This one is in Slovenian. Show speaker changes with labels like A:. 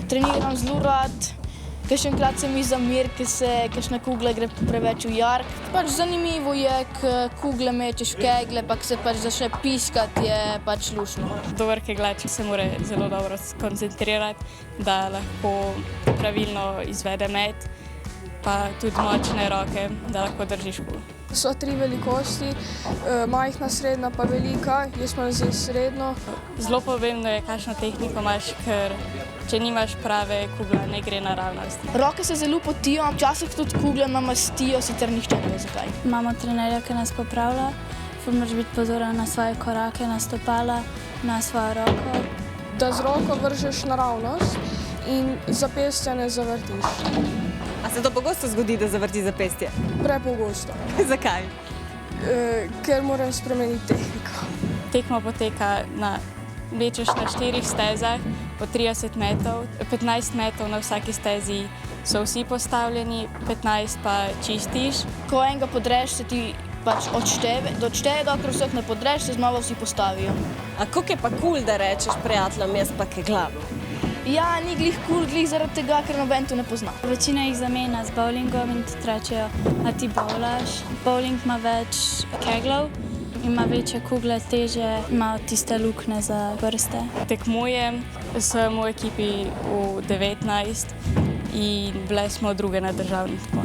A: Treniram zelo rad. Kakšenkrat se mi zameri, ker se kakšna kugla gre preveč v jarek. Pač zanimivo je, ker kugle mečeš v kegle, pa ko se pač začne piskati, je pač luštno.
B: Dober kegljač se mora zelo dobro skoncentrirati, da lahko pravilno izvede met, pa tudi močne roke, da lahko držiš kuglo.
C: So 3 velikosti, majhna, srednja pa velika. Jaz imam zdaj srednjo.
B: Zelo pomembno je, kakšno tehniko imaš, ker če nimaš prave kugle, ne gre naravnost.
A: Roke se zelo potijo, včasih tudi kugle namastijo, sicer nihče ne ve zakaj.
D: Imamo trenerja, ki nas popravlja, moraš biti pozoren na svoje korake, na stopala, na svojo roko.
C: Da z roko vržeš naravnost in zapestja ne zavrtiš.
E: A se to pogosto zgodi, da zavrti zapestje?
C: Prepogosto.
E: Zakaj?
C: Ker moram spremeniti tehniko.
B: Tekma poteka vlečeš na 4 stezah po 30 metrov, 15 metrov na vsaki stezi so vsi postavljeni, 15 pa čistiš.
A: Ko enega podreš, se ti pač odšteje, dokler vseh ne podreš, se znova vsi postavijo.
E: A koliko je pa kul, da rečeš prijateljem, jaz pa keglam?
A: Ja, ni glih kul, glih zaradi tega, ker noben to ne pozna.
D: Večina jih zamenja z bowlingom in ti rečejo, a ti bowlaš. Bowling ima več keglov, ima večje kugle, težje, ima tiste luknje za prste.
B: Tekmujem, sem v ekipi v 19 in bile smo druge na državnih tekmovanjih.